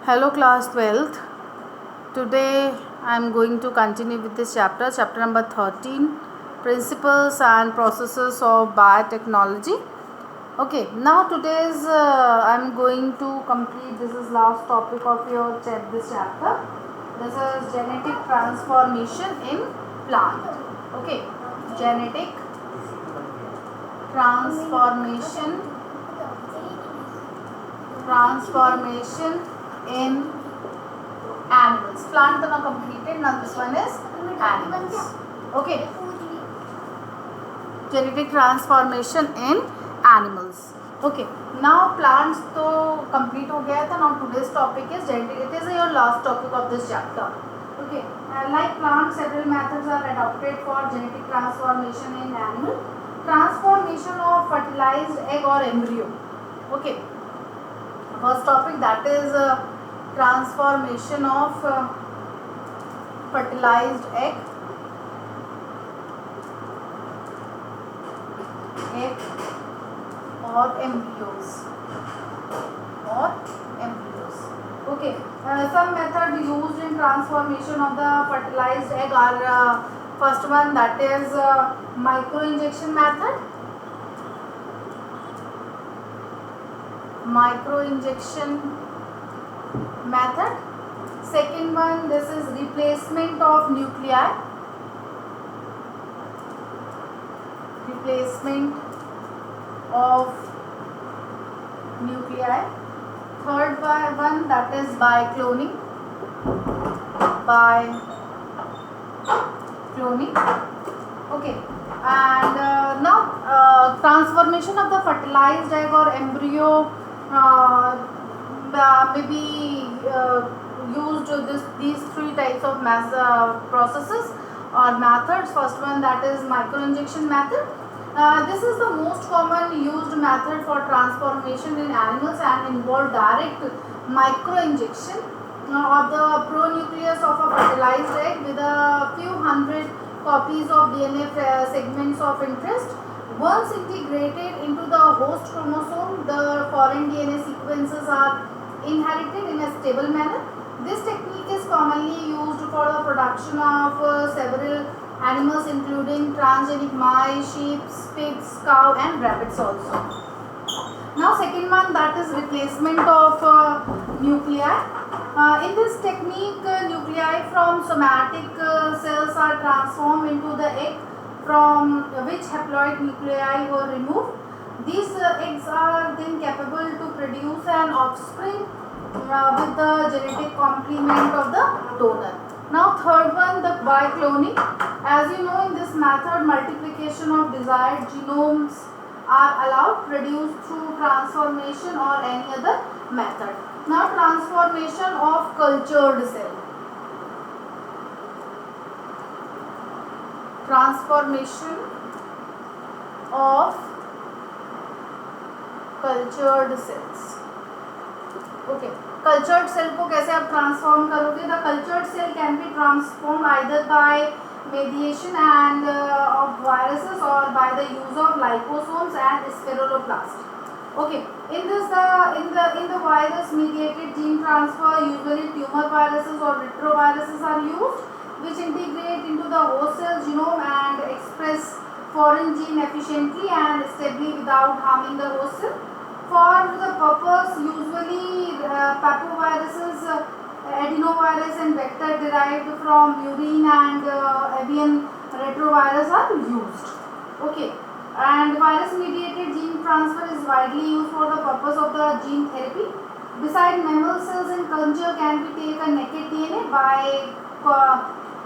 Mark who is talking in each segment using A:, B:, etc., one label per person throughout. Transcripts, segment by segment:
A: Hello class 12th. Today I am going to continue with this chapter number 13, Principles and Processes of Biotechnology. Okay, now today's I am going to complete, this is last topic of this chapter. This is genetic transformation in plant. Okay, genetic transformation in animals. Plant now completed. Now this one is animals. Okay. Genetic transformation in animals. Okay. Now plants तो complete हो गया था. Now today's topic is genetic. It is your last topic of this chapter. Okay. Like plants, several methods are adopted for genetic transformation in animal. Transformation of fertilized egg or embryo. Okay. First topic, that is transformation of fertilized egg or embryos. Okay, some method used in transformation of the fertilized egg are first one, that is micro-injection method. Second one, this is replacement of nuclei. Third one, that is by cloning. Okay, and now transformation of the fertilized egg or embryo may be used these three types of processes or methods. First one, that is micro-injection method. This is the most common used method for transformation in animals and involve direct micro-injection of the pronucleus of a fertilized egg with a few hundred copies of DNA segments of interest. Once integrated into the host chromosome, the foreign DNA sequences are inherited in a stable manner. This technique is commonly used for the production of several animals including transgenic mice, sheep, pigs, cow and rabbits also. Now second one, that is replacement of nuclei. In this technique, nuclei from somatic cells are transformed into the egg from which haploid nuclei were removed. These eggs are then capable to produce an offspring with the genetic complement of the donor. Now third one, the by cloning. As you know, in this method, multiplication of desired genomes are allowed, produced through transformation or any other method. Now transformation of cultured cell. Transformation of cultured cells. Okay, cultured cell को कैसे आप transform करोगे? The cultured cell can be transformed either by mediation and of viruses or by the use of liposomes and spheruloplast. Okay, in the virus mediated gene transfer, usually tumor viruses or retroviruses are used, which integrate into the host cell genome and express foreign gene efficiently and stably without harming the host cell. For the purpose, usually papoviruses, adenovirus and vector derived from murine and avian retrovirus are used. Okay, and virus mediated gene transfer is widely used for the purpose of the gene therapy. Besides, mammal cells in culture can be taken naked DNA by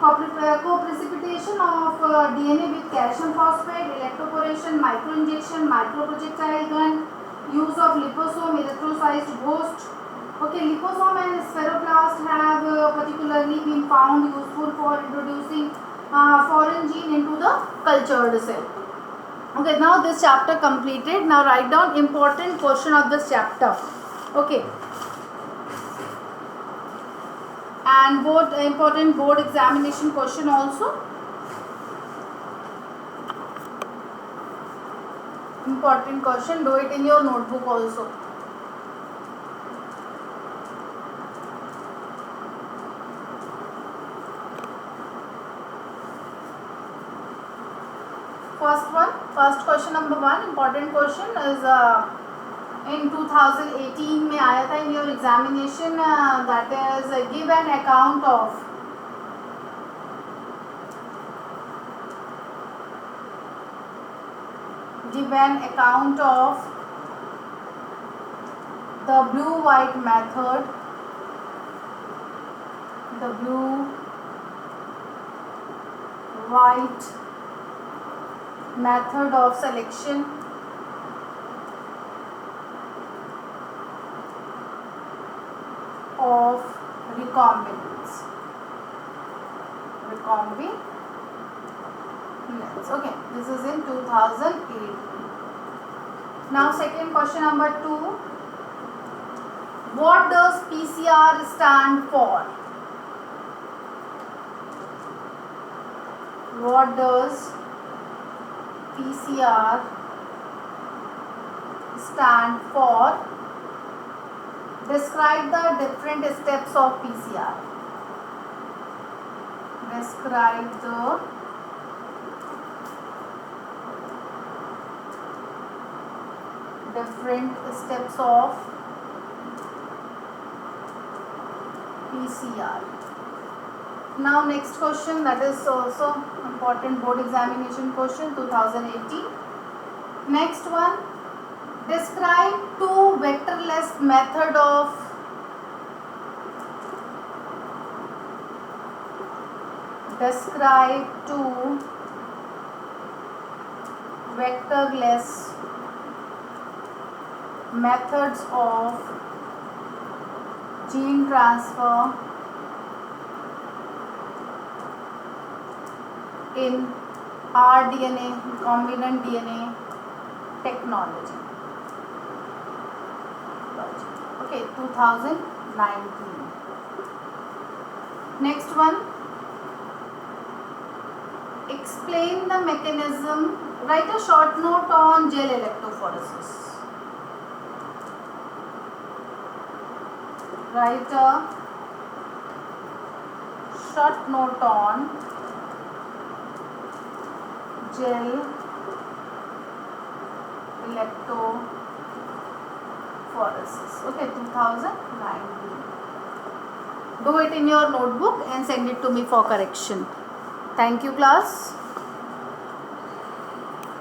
A: co-precipitation of DNA with calcium phosphate, electroporation, microinjection, microprojectile gun, use of liposome, erythrocyte host. Okay, liposome and spheroplast have particularly been found useful for introducing foreign gene into the cultured cell. Okay, now this chapter completed. Now write down important question of this chapter. Okay, and important board examination question also. Important question, do it in your notebook also. first question number 1 important question is in 2018 में आया था in your examination, that is give an account of the blue white method of selection of recombinants. Okay, this is in 2008. Now second question number 2. What does PCR stand for? What does PCR stand for? Describe the different steps of PCR. Describe the different steps of PCR. Now next question, that is also important board examination question 2018. Next one, describe two vectorless method of methods of gene transfer in rDNA, recombinant DNA technology. Okay, 2019. Next one, explain the mechanism. Write a short note on gel electrophoresis. Write a short note on gel electrophoresis. Okay, 2019. Do it in your notebook and send it to me for correction. Thank you, class.